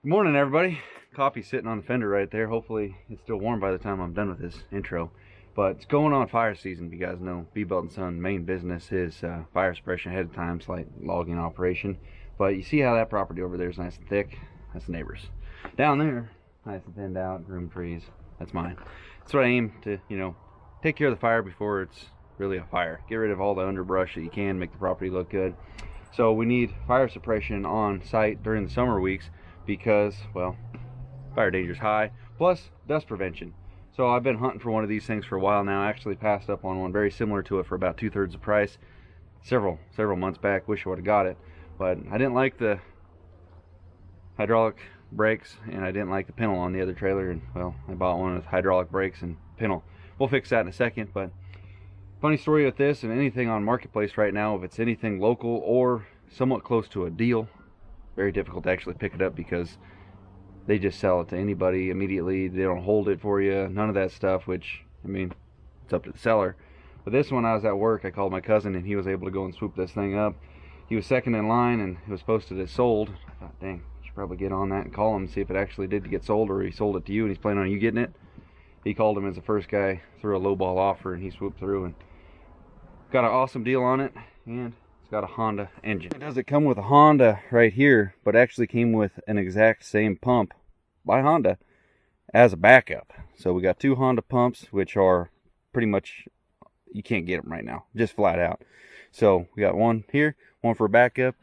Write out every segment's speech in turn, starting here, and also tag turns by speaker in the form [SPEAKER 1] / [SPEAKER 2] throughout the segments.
[SPEAKER 1] Good morning, everybody. Coffee sitting on the fender right there. Hopefully it's still warm by the time I'm done with this intro. But it's going on fire season. You guys know B-Belt & Son main business is fire suppression ahead of time, slight logging operation. But you see how that property over there is nice and thick? That's the neighbors. Down there, nice and thinned out, groom trees. That's mine. That's what I aim to, take care of the fire before it's really a fire. Get rid of all the underbrush that you can, make the property look good. So we need fire suppression on site during the summer weeks because, well, fire danger is high, plus dust prevention. So I've been hunting for one of these things for a while now. I actually passed up on one very similar to it for about 2/3 the price several months back. Wish I would have got it, but I didn't like the hydraulic brakes and I didn't like the pintle on the other trailer, and well, I bought one with hydraulic brakes and pintle. We'll fix that in a second. But funny story with this and anything on marketplace right now, if it's anything local or somewhat close to a deal, very difficult to actually pick it up because they just sell it to anybody immediately. They don't hold it for you, none of that stuff, which, I mean, it's up to the seller. But this one, I was at work, I called my cousin and he was able to go and swoop this thing up. He was second in line and it was posted as sold. I thought, dang, I should probably get on that and call him and see if it actually did get sold, or he sold it to you and he's planning on you getting it. He called him as the first guy, threw a lowball offer, and he swooped through and got an awesome deal on it. And got a Honda engine. It doesn't come with a Honda right here, but actually came with an exact same pump by Honda as a backup. So we got two Honda pumps, which are pretty much, you can't get them right now, just flat out. So we got one here, one for backup.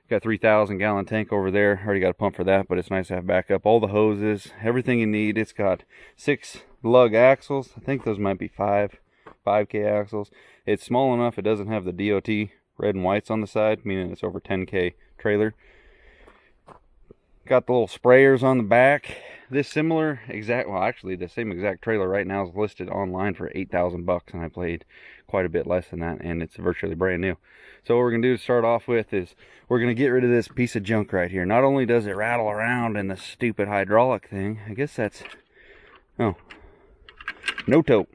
[SPEAKER 1] Got 3,000 gallon tank over there. Already got a pump for that, but it's nice to have backup. All the hoses, everything you need. It's got 6 lug axles. I think those might be 5K axles. It's small enough it doesn't have the DOT red and whites on the side, meaning it's over 10K trailer. Got the little sprayers on the back. This similar exact, well, actually the same exact trailer right now is listed online for 8,000 bucks, and I paid quite a bit less than that, and it's virtually brand new. So what we're gonna do to start off with is we're gonna get rid of this piece of junk right here. Not only does it rattle around in the stupid hydraulic thing, I guess that's, oh, no tote.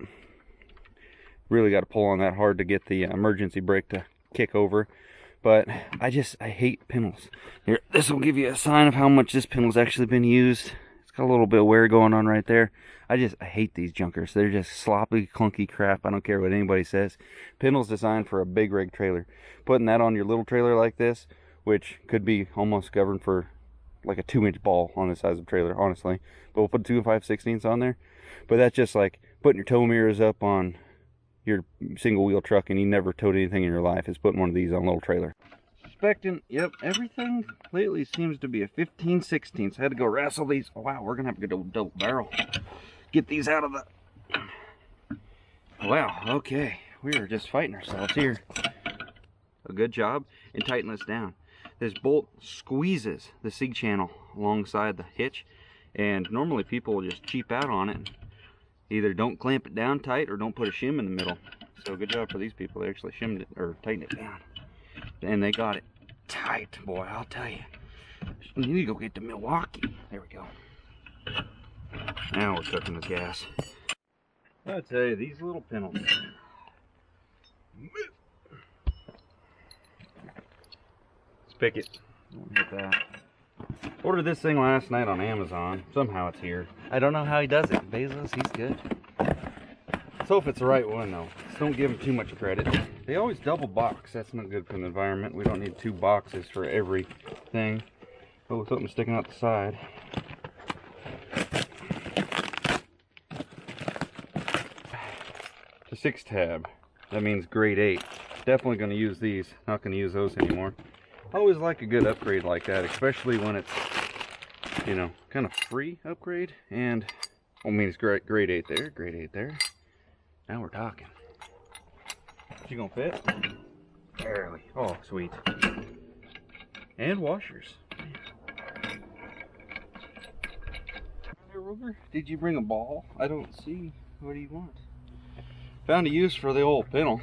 [SPEAKER 1] Really got to pull on that hard to get the emergency brake to kick over. But I hate pindles. Here, this will give you a sign of how much this pindle's actually been used. It's got a little bit of wear going on right there. I hate these junkers. They're just sloppy, clunky crap. I don't care what anybody says. Pindle's designed for a big rig trailer. Putting that on your little trailer like this, which could be almost governed for like a 2-inch ball on the size of the trailer, honestly. But we'll put 2 5/16 on there. But that's just like putting your tow mirrors up on your single wheel truck and you never towed anything in your life, is putting one of these on a little trailer. Suspecting, yep, everything lately seems to be a 15/16. So I had to go wrestle these. Oh, wow, we're gonna have to go double barrel. Get these out of the, wow, okay, we are just fighting ourselves here. A good job in tightening this down. This bolt squeezes the sig channel alongside the hitch, and normally people will just cheap out on it. Either don't clamp it down tight or don't put a shim in the middle. So good job for these people. They actually shimmed it or tightened it down. And they got it tight, boy, I'll tell you. You need to go get to Milwaukee. There we go. Now we're cooking with gas. I'll tell you, these little pindles. Spick it. Don't hit that. Ordered this thing last night on Amazon. Somehow it's here. I don't know how he does it. Bezos, he's good. Let's hope it's the right one though. Just don't give him too much credit. They always double box. That's not good for the environment. We don't need 2 boxes for everything. Oh, something sticking out the side. The 6 tab. That means grade 8. Definitely going to use these. Not going to use those anymore. I always like a good upgrade like that, especially when it's, kind of free upgrade. And, I mean, it's grade 8 there, grade 8 there. Now we're talking. Is she gonna fit? Barely. Oh, sweet. And washers. Did you bring a ball? I don't see. What do you want? Found a use for the old pintle.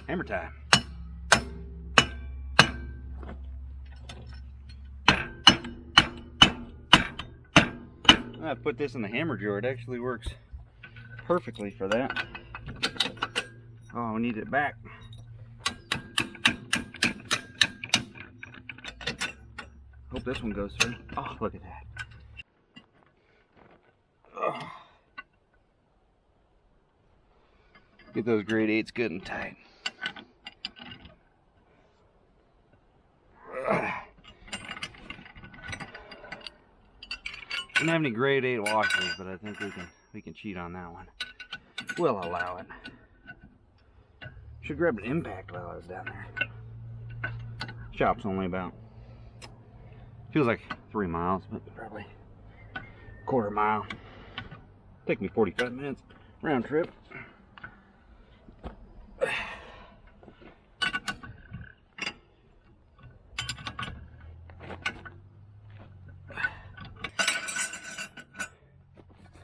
[SPEAKER 1] Hammer time. I put this in the hammer drawer. It actually works perfectly for that. Oh, we need it back. Hope this one goes through. Oh, look at that. Ugh. Get those grade 8s good and tight. Don't have any grade 8 washers, but I think we can cheat on that one. We'll allow it. Should grab an impact while I was down there. Shop's only about, feels like 3 miles, but probably a quarter mile. Take me 45 minutes round trip.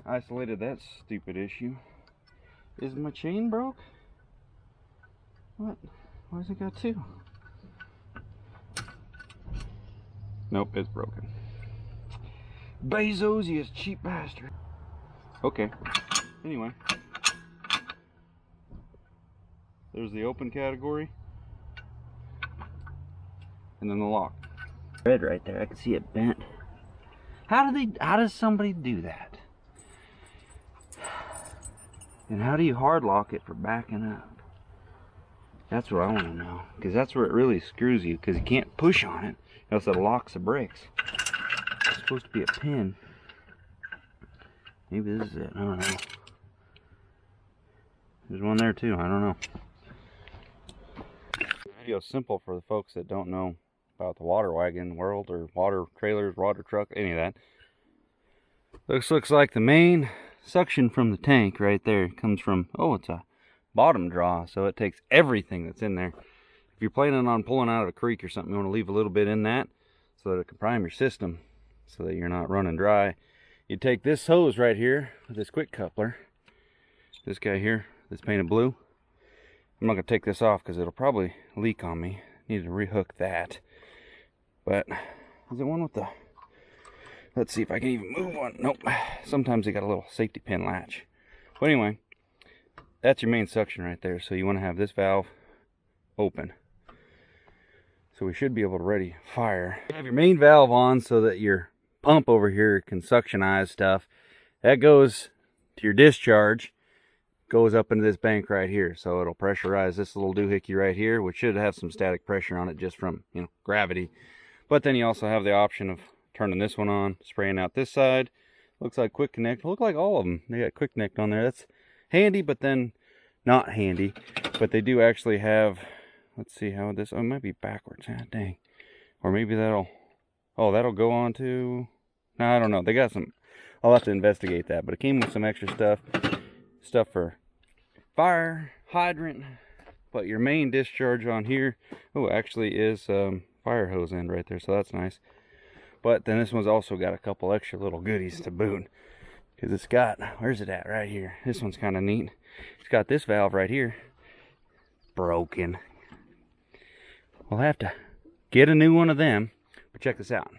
[SPEAKER 1] Isolated that stupid issue. Is my chain broke? What? Why has it got 2? Nope, it's broken. Bezos, you cheap bastard. Okay. Anyway. There's the open category. And then the lock. Red right there. I can see it bent. How does somebody do that? And how do you hard lock it for backing up? That's what I want to know. Because that's where it really screws you. Because you can't push on it. Else it locks the brakes. It's supposed to be a pin. Maybe this is it. I don't know. There's one there too. I don't know. Video simple for the folks that don't know about the water wagon world or water trailers, water truck, any of that. This looks like the main suction from the tank right there. It comes from, oh, it's a bottom draw, so it takes everything that's in there. If you're planning on pulling out of a creek or something, you want to leave a little bit in that so that it can prime your system so that you're not running dry. You take this hose right here with this quick coupler, this guy here that's painted blue. I'm not going to take this off because it'll probably leak on me. Need to rehook that. But is it one with the, let's see if I can even move one. Nope. Sometimes they got a little safety pin latch. But anyway, that's your main suction right there. So you want to have this valve open. So we should be able to ready fire. You have your main valve on so that your pump over here can suctionize stuff. That goes to your discharge, goes up into this bank right here. So it'll pressurize this little doohickey right here, which should have some static pressure on it just from, you know, gravity. But then you also have the option of turning this one on, spraying out this side. Looks like quick connect. Look like all of them. They got quick connect on there. That's handy, but then not handy. But they do actually have, let's see how this, oh, it might be backwards. Ah, dang. Or maybe that'll, oh, that'll go on to, no, I don't know. They got some, I'll have to investigate that. But it came with some extra stuff for fire hydrant. But your main discharge on here, oh, actually is fire hose end right there. So that's nice. But then this one's also got a couple extra little goodies to boot. Because it's got, where's it at? Right here. This one's kind of neat. It's got this valve right here. Broken. We'll have to get a new one of them. But check this out.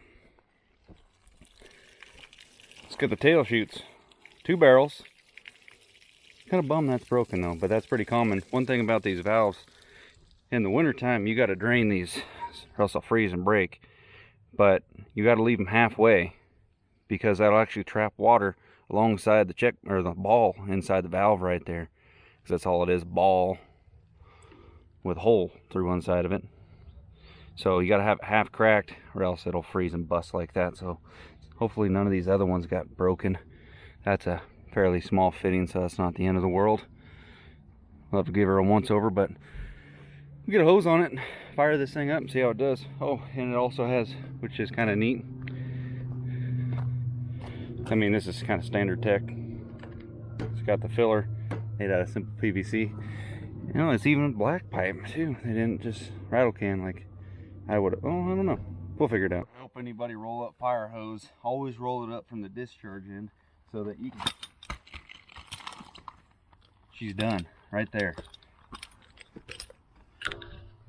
[SPEAKER 1] Let's get the tail chutes. 2 barrels. Kind of bummed that's broken though, but that's pretty common. One thing about these valves, in the wintertime, you got to drain these or else they'll freeze and break. But you got to leave them halfway because that'll actually trap water alongside the check or the ball inside the valve right there. Because that's all it is, ball with a hole through one side of it. So you got to have it half cracked or else it'll freeze and bust like that. So hopefully none of these other ones got broken. That's a fairly small fitting, so that's not the end of the world. We'll have to give her a once over, but we get a hose on it, fire this thing up and see how it does. Oh, and it also has, which is kind of neat, I mean, this is kind of standard tech. It's got the filler made out of simple PVC. You know, it's even black pipe too. They didn't just rattle can like I would. Oh, I don't know. We'll figure it out. I hope anybody roll up fire hose, always roll it up from the discharge end so that you can. She's done right there.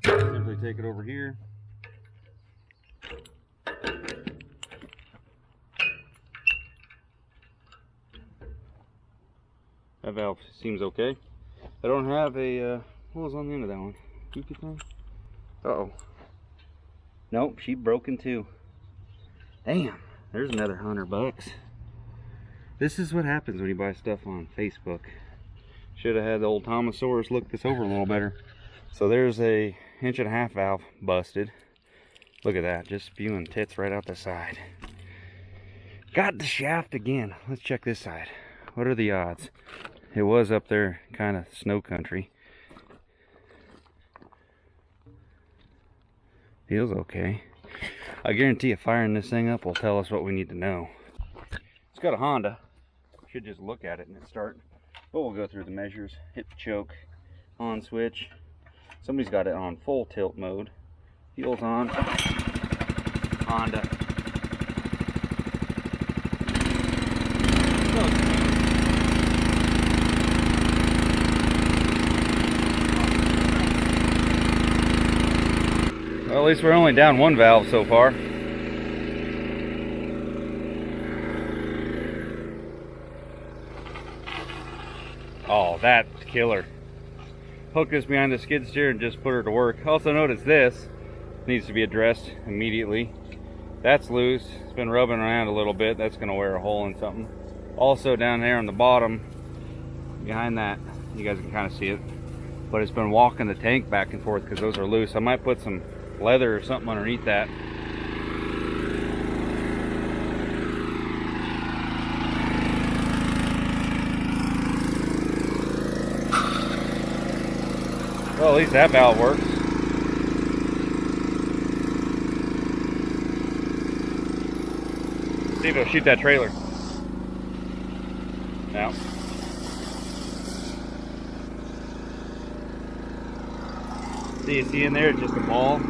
[SPEAKER 1] Simply take it over here. That valve seems okay. I don't have a, what was on the end of that one? Goopy thing? Uh-oh. Nope, she broken too. Damn, there's another $100. This is what happens when you buy stuff on Facebook. Should have had the old Thomasaurus look this over a little better. So there's a 1.5-inch valve busted. Look at that, just spewing tits right out the side. Got the shaft again. Let's check this side. What are the odds? It was up there, kind of snow country. Feels okay. I guarantee you firing this thing up will tell us what we need to know. It's got a Honda. Should just look at it and it start. But we'll go through the measures. Hit the choke, on switch. Somebody's got it on full tilt mode. Heels on. Honda. Well, at least we're only down one valve so far. Oh, that's killer. Hook this behind the skid steer and just put her to work. Also notice this needs to be addressed immediately. That's loose. It's been rubbing around a little bit. That's going to wear a hole in something. Also down there on the bottom, behind that, you guys can kind of see it. But it's been walking the tank back and forth because those are loose. I might put some leather or something underneath that. Well, at least that valve works. See if it'll shoot that trailer. Now. See in there, it's just a ball.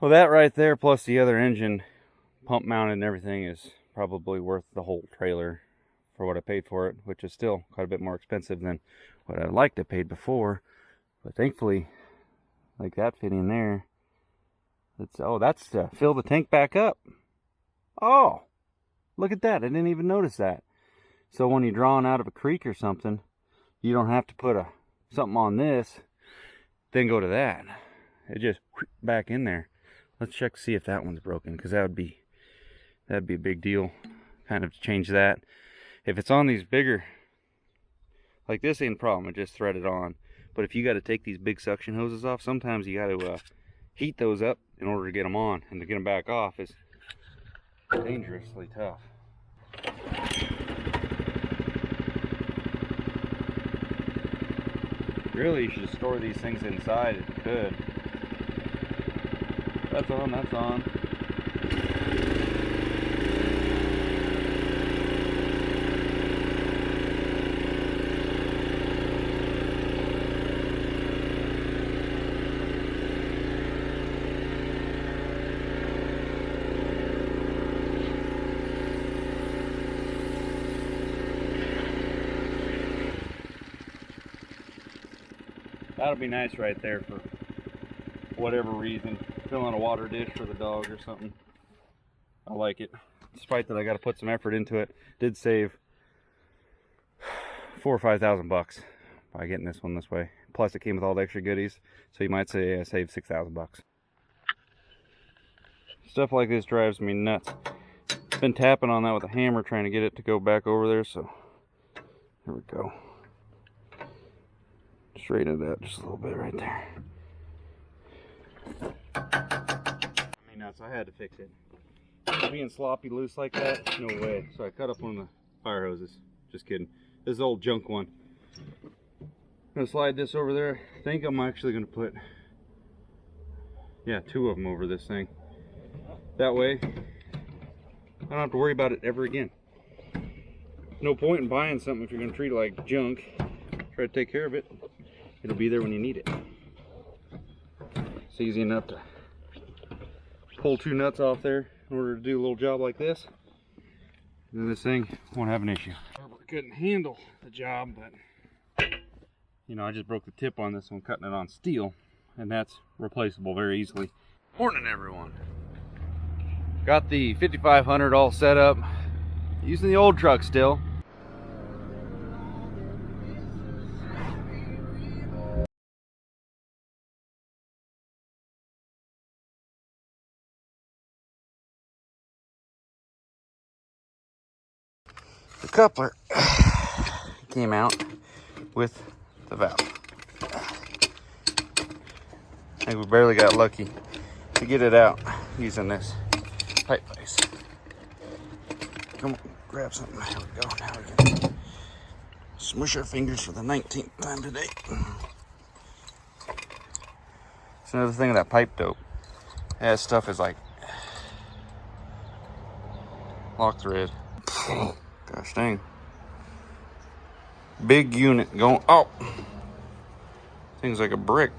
[SPEAKER 1] Well, that right there, plus the other engine, pump mounted and everything, is probably worth the whole trailer for what I paid for it, which is still quite a bit more expensive than what I'd like to have paid before. But thankfully, like that fit in there. That's to fill the tank back up. Oh, look at that. I didn't even notice that. So when you're drawing out of a creek or something, you don't have to put something on this, then go to that. It just back in there. Let's check to see if that one's broken, because that'd be a big deal. Kind of change that. If it's on these bigger, like this ain't a problem, it just threaded on. But if you got to take these big suction hoses off, sometimes you got to heat those up in order to get them on, and to get them back off is dangerously tough. Really, you should store these things inside if you could. That's on, that's on. That'll be nice right there for whatever reason. Filling a water dish for the dog or something. I like it. Despite that I got to put some effort into it. Did save $4,000 or $5,000 by getting this one this way. Plus it came with all the extra goodies. So you might say I saved $6,000. Stuff like this drives me nuts. Been tapping on that with a hammer trying to get it to go back over there. So here we go. Straighten it out just a little bit right there. I mean, nuts. I had to fix it. Being sloppy loose like that, no way. So I cut up one of the fire hoses. Just kidding. This is an old junk one. I'm gonna slide this over there. I think I'm actually gonna put, yeah, 2 of them over this thing. That way, I don't have to worry about it ever again. No point in buying something if you're gonna treat it like junk. Try to take care of it. It'll be there when you need it. It's easy enough to pull 2 nuts off there in order to do a little job like this. And then this thing won't have an issue. I couldn't handle the job, but you know, I just broke the tip on this one cutting it on steel, and that's replaceable very easily. Morning everyone. Got the 5500 all set up. Using the old truck still. The coupler came out with the valve. I think we barely got lucky to get it out using this pipe vise. Come on, grab something. There we go. Now we can smush our fingers for the 19th time today. It's another thing with that pipe dope. That stuff is like lock thread. Gosh dang. Big unit going. Oh! Thing's like a brick.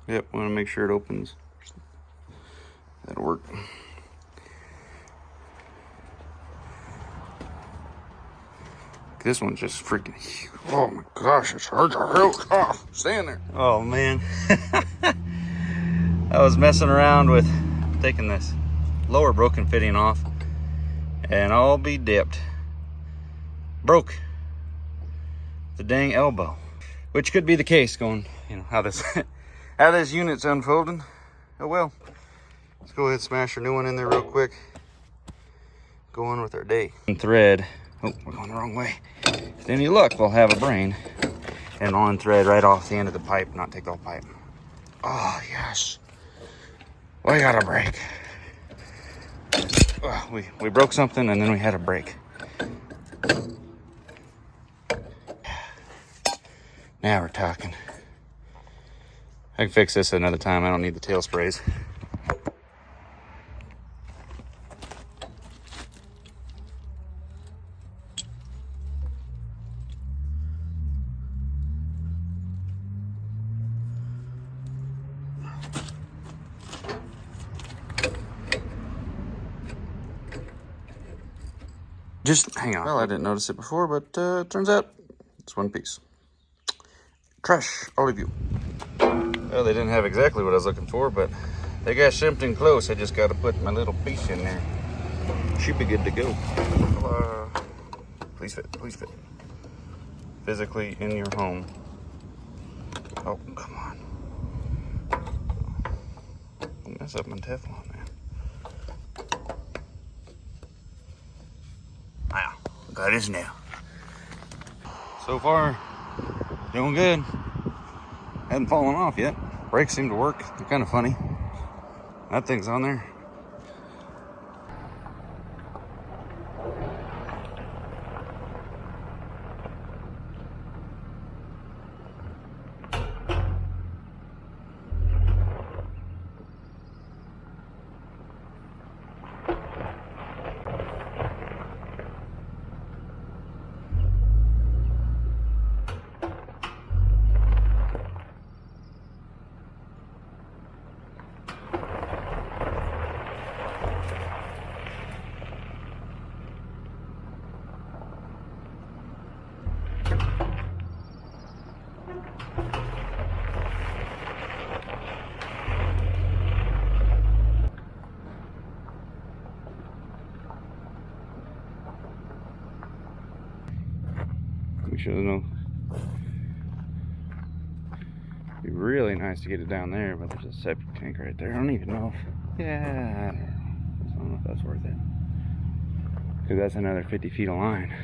[SPEAKER 1] Yep, want to make sure it opens. That'll work. This one's just freaking huge. Oh my gosh, it's hard to hold. Oh, stand there. Oh man. I was messing around with taking this lower broken fitting off, and I'll be dipped. Broke the dang elbow. Which could be the case going, you know, how this how this unit's unfolding. Oh well. Let's go ahead and smash our new one in there real quick. Go on with our day. Thread. Oh, we're going the wrong way. With any luck, we'll have a brain and on thread right off the end of the pipe, not take the whole pipe. Oh, yes. We got a break. We broke something and then we had a break. Now we're talking. I can fix this another time. I don't need the tail sprays. Just hang on. Well, I didn't notice it before, but turns out it's one piece. Trash, all of you. Well, they didn't have exactly what I was looking for, but they got something close. I just got to put my little piece in there. Should be good to go. Please fit, please fit. Physically in your home. Oh, come on. Don't mess up my Teflon, man. Wow, got his now. So far, doing good. Hadn't fallen off yet. Brakes seem to work. They're kind of funny. That thing's on there. We should know. It'd be really nice to get it down there, but there's a septic tank right there. I don't even know if, yeah, I don't know if that's worth it. Because that's another 50 feet of line.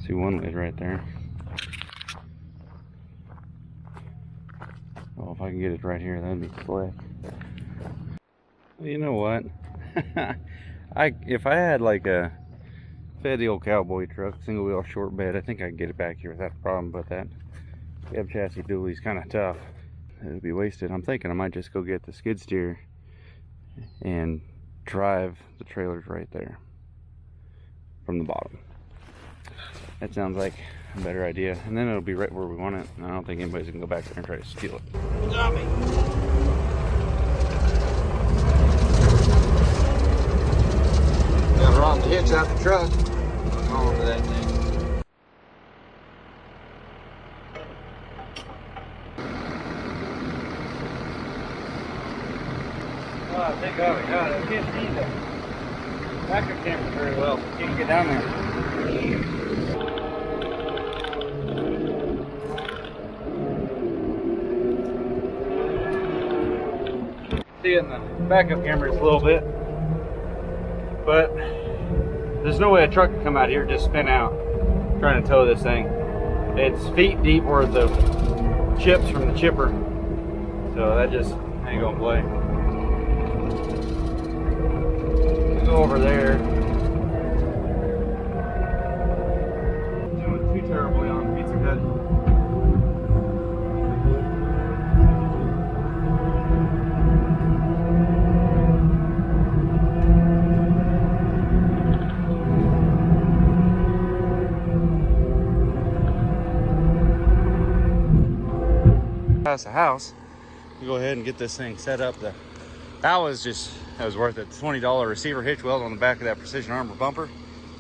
[SPEAKER 1] See one lid right there. Oh, if I can get it right here, that'd be slick. Well, you know what? If I had like a the old cowboy truck, single wheel short bed, I think I can get it back here without a problem, but that cab chassis dually is kind of tough. It would be wasted. I'm thinking I might just go get the skid steer and drive the trailers right there from the bottom. That sounds like a better idea, and then it'll be right where we want it, and I don't think anybody's gonna go back there and try to steal it. Got me. Got robbed the hitch out the truck. On to that thing. Oh, I think I got it. I can't see the backup camera very well. Can't get down there. See it in the backup camera just a little bit, but there's no way a truck can come out here just spin out trying to tow this thing. It's feet deep worth of chips from the chipper, so that just ain't gonna play. Go over there. Doing too terribly on the pizza cut. Past the house, we go ahead and get this thing set up. That was worth it. $20 receiver hitch weld on the back of that Precision Armor bumper.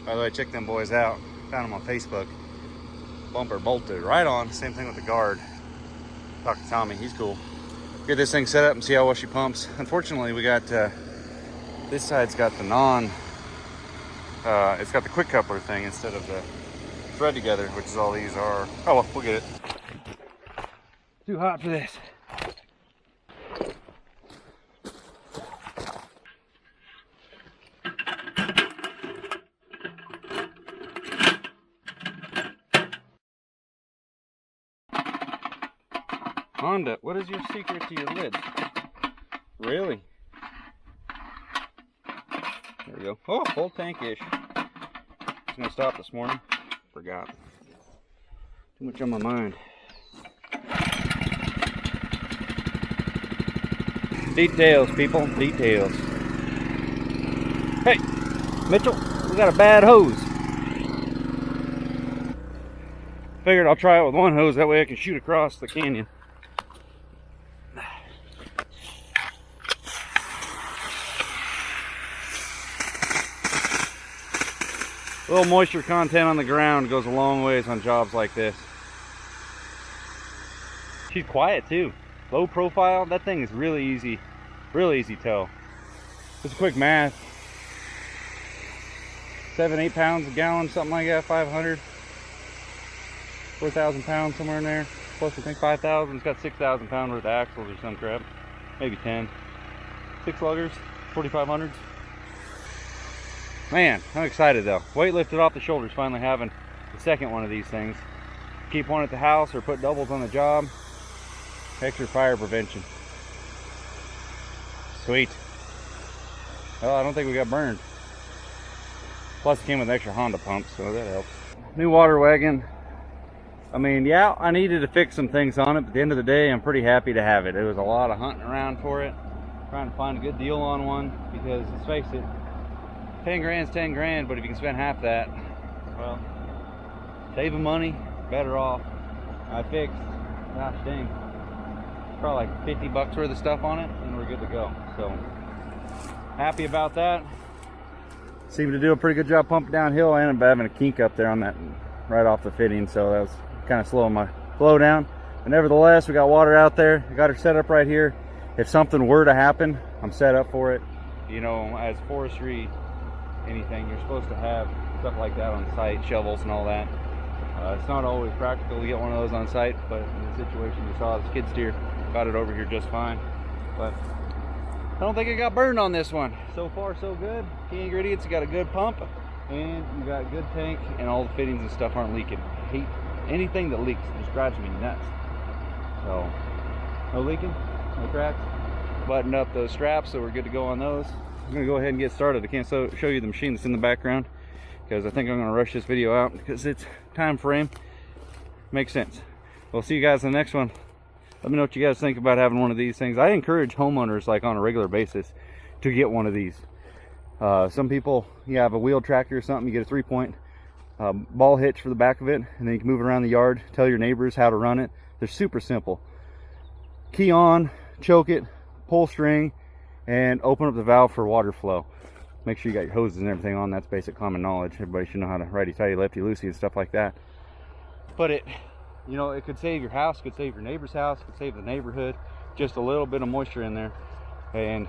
[SPEAKER 1] By the way, check them boys out. Found them on Facebook. Bumper bolted right on. Same thing with the guard. Talk to Tommy, he's cool. Get this thing set up and see how well she pumps. Unfortunately, we got this side's got the it's got the quick coupler thing instead of the thread together, which is all these are. Oh well, we'll get it. Too hot for this. Honda, what is your secret to your lids? Really? There we go. Oh, full tank-ish. Just gonna stop this morning. Forgot. Too much on my mind. Details, people. Details. Hey, Mitchell, we got a bad hose. Figured I'll try it with one hose, that way I can shoot across the canyon. A little moisture content on the ground goes a long ways on jobs like this. She's quiet too. Low profile, that thing is really easy tow. Just a quick math. 7-8 pounds a gallon, something like that, 500. 4,000 pounds, somewhere in there. Plus I think 5,000, it's got 6,000 pound worth of axles or some crap. Maybe 10. 6 luggers, 4,500s. Man, I'm excited though. Weight lifted off the shoulders, finally having the second one of these things. Keep one at the house or put doubles on the job. Extra fire prevention. Sweet. Well, I don't think we got burned. Plus it came with an extra Honda pump, so that helps. New water wagon. I mean, yeah, I needed to fix some things on it, but at the end of the day, I'm pretty happy to have it. It was a lot of hunting around for it, trying to find a good deal on one, because let's face it, 10 grand's 10 grand, but if you can spend half that, well, saving money, better off. I fixed, gosh dang, probably like 50 bucks worth of stuff on it, and we're good to go. So, happy about that. Seemed to do a pretty good job pumping downhill. I ended up having a kink up there on that, right off the fitting, so that was kind of slowing my flow down. But nevertheless, we got water out there. We got her set up right here. If something were to happen, I'm set up for it. You know, as forestry, anything, you're supposed to have stuff like that on site, shovels and all that. It's not always practical to get one of those on site, but in the situation you saw, the skid steer got it over here just fine. But I don't think it got burned on this one. So far, so good. Key ingredients, you got a good pump, and you got a good tank, and all the fittings and stuff aren't leaking. I hate anything that leaks. It just drives me nuts. So, no leaking, no cracks. Buttoned up those straps, so we're good to go on those. I'm gonna go ahead and get started. I can't show you the machine that's in the background because I think I'm gonna rush this video out because it's time frame. Makes sense. We'll see you guys in the next one. Let me know what you guys think about having one of these things. I encourage homeowners, like on a regular basis, to get one of these. Some people, you have a wheel tractor or something, you get a 3-point ball hitch for the back of it, and then you can move it around the yard, tell your neighbors how to run it. They're super simple. Key on, choke it, pull string, and open up the valve for water flow. Make sure you got your hoses and everything on. That's basic common knowledge. Everybody should know how to righty tighty, lefty loosey and stuff like that. But it, you know, it could save your house, could save your neighbor's house, could save the neighborhood. Just a little bit of moisture in there, and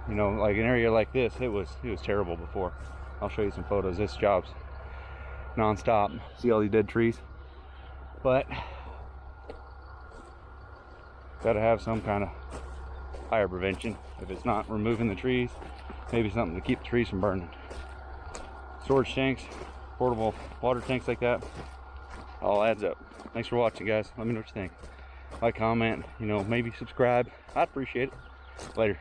[SPEAKER 1] you know, like an area like this, it was terrible before. I'll show you some photos. This job's non-stop. See all these dead trees? But gotta have some kind of fire prevention. If it's not removing the trees, maybe something to keep the trees from burning. Storage tanks, portable water tanks like that, all adds up. Thanks for watching, guys. Let me know what you think. Like, comment, maybe subscribe. I'd appreciate it. Later.